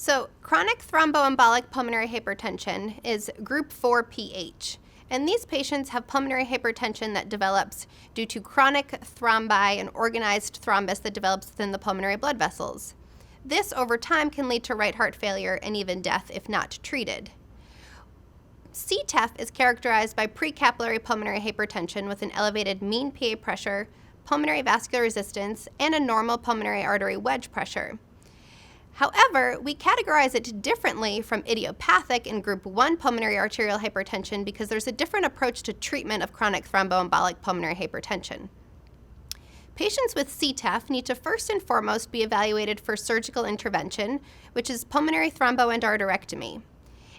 So chronic thromboembolic pulmonary hypertension is group 4 PH. And these patients have pulmonary hypertension that develops due to chronic thrombi, an organized thrombus that develops within the pulmonary blood vessels. This, over time, can lead to right heart failure and even death if not treated. CTEPH is characterized by precapillary pulmonary hypertension with an elevated mean PA pressure, pulmonary vascular resistance, and a normal pulmonary artery wedge pressure. However, we categorize it differently from idiopathic in group 1 pulmonary arterial hypertension because there's a different approach to treatment of chronic thromboembolic pulmonary hypertension. Patients with CTEPH need to first and foremost be evaluated for surgical intervention, which is pulmonary thromboendarterectomy.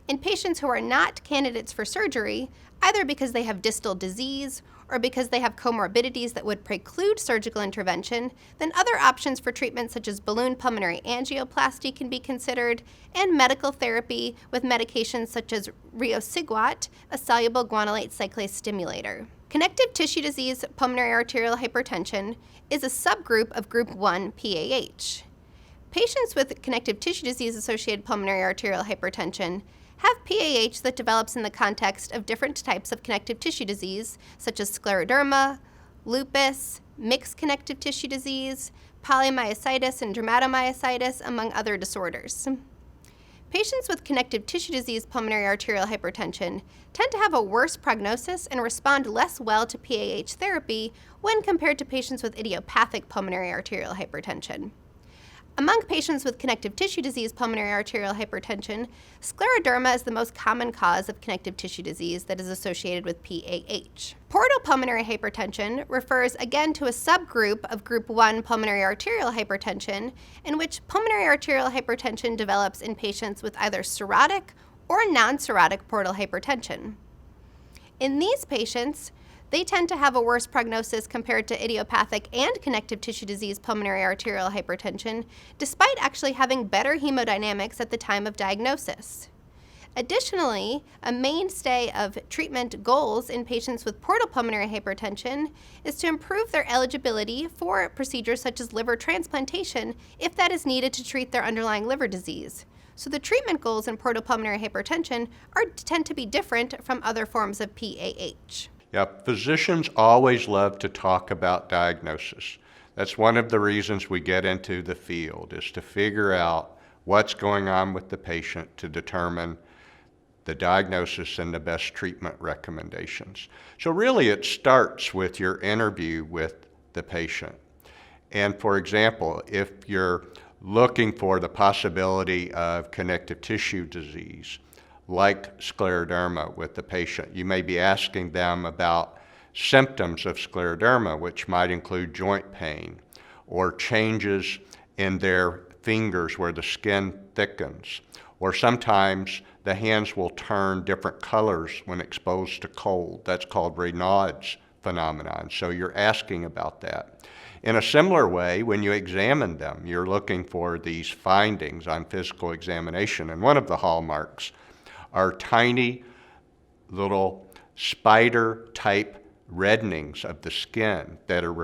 In patients who are not candidates for surgery, either because they have distal disease or because they have comorbidities that would preclude surgical intervention, then other options for treatment such as balloon pulmonary angioplasty can be considered, and medical therapy with medications such as riociguat, a soluble guanylate cyclase stimulator. Connective tissue disease pulmonary arterial hypertension is a subgroup of group 1 PAH. Patients with connective tissue disease-associated pulmonary arterial hypertension have PAH that develops in the context of different types of connective tissue disease, such as scleroderma, lupus, mixed connective tissue disease, polymyositis, and dermatomyositis, among other disorders. Patients with connective tissue disease pulmonary arterial hypertension tend to have a worse prognosis and respond less well to PAH therapy when compared to patients with idiopathic pulmonary arterial hypertension. Among patients with connective tissue disease pulmonary arterial hypertension, scleroderma is the most common cause of connective tissue disease that is associated with PAH. Portal pulmonary hypertension refers again to a subgroup of group 1 pulmonary arterial hypertension in which pulmonary arterial hypertension develops in patients with either cirrhotic or non-cirrhotic portal hypertension. In these patients, they tend to have a worse prognosis compared to idiopathic and connective tissue disease pulmonary arterial hypertension, despite actually having better hemodynamics at the time of diagnosis. Additionally, a mainstay of treatment goals in patients with portal pulmonary hypertension is to improve their eligibility for procedures such as liver transplantation if that is needed to treat their underlying liver disease. So the treatment goals in portal pulmonary hypertension tend to be different from other forms of PAH. Yeah, physicians always love to talk about diagnosis. That's one of the reasons we get into the field, is to figure out what's going on with the patient to determine the diagnosis and the best treatment recommendations. So really it starts with your interview with the patient. And for example, if you're looking for the possibility of connective tissue disease, like scleroderma with the patient, you may be asking them about symptoms of scleroderma, which might include joint pain or changes in their fingers where the skin thickens, or sometimes the hands will turn different colors when exposed to cold. That's called Raynaud's phenomenon. So you're asking about that. In a similar way, when you examine them, you're looking for these findings on physical examination. And one of the hallmarks are tiny little spider-type reddenings of the skin that are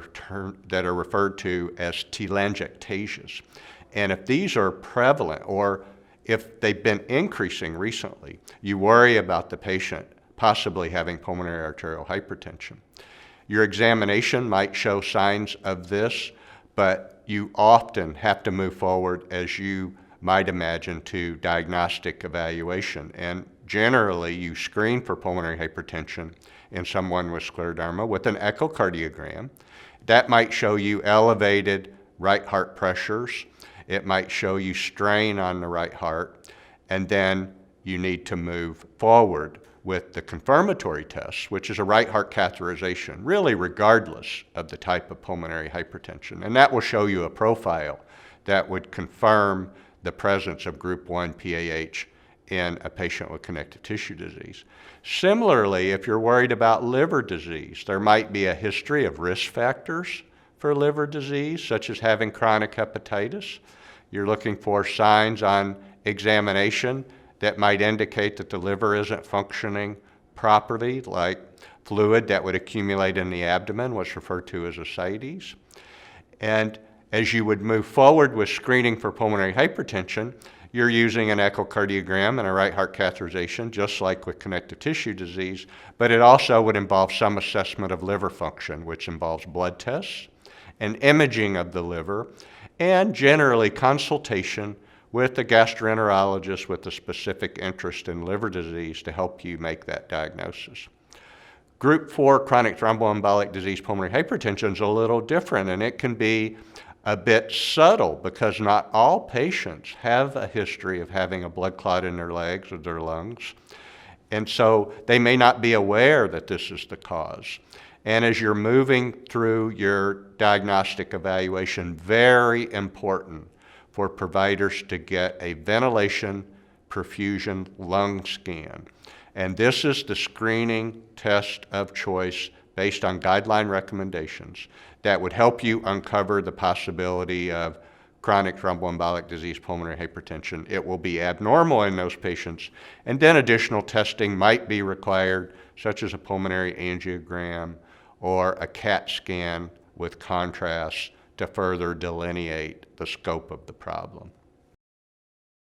referred to as telangiectasias. And if these are prevalent, or if they've been increasing recently, you worry about the patient possibly having pulmonary arterial hypertension. Your examination might show signs of this, but you often have to move forward, as you might imagine, to diagnostic evaluation. And generally, you screen for pulmonary hypertension in someone with scleroderma with an echocardiogram. That might show you elevated right heart pressures. It might show you strain on the right heart. And then you need to move forward with the confirmatory test, which is a right heart catheterization, really regardless of the type of pulmonary hypertension. And that will show you a profile that would confirm the presence of group 1 PAH in a patient with connective tissue disease. Similarly, if you're worried about liver disease, there might be a history of risk factors for liver disease, such as having chronic hepatitis. You're looking for signs on examination that might indicate that the liver isn't functioning properly, like fluid that would accumulate in the abdomen, what's referred to as ascites. And as you would move forward with screening for pulmonary hypertension, you're using an echocardiogram and a right heart catheterization, just like with connective tissue disease, but it also would involve some assessment of liver function, which involves blood tests and imaging of the liver, and generally consultation with a gastroenterologist with a specific interest in liver disease to help you make that diagnosis. Group 4 chronic thromboembolic disease pulmonary hypertension is a little different, and it can be a bit subtle because not all patients have a history of having a blood clot in their legs or their lungs, and so they may not be aware that this is the cause. And as you're moving through your diagnostic evaluation, very important for providers to get a ventilation perfusion lung scan. And this is the screening test of choice based on guideline recommendations that would help you uncover the possibility of chronic thromboembolic disease pulmonary hypertension. It will be abnormal in those patients, and then additional testing might be required, such as a pulmonary angiogram or a CAT scan with contrast to further delineate the scope of the problem.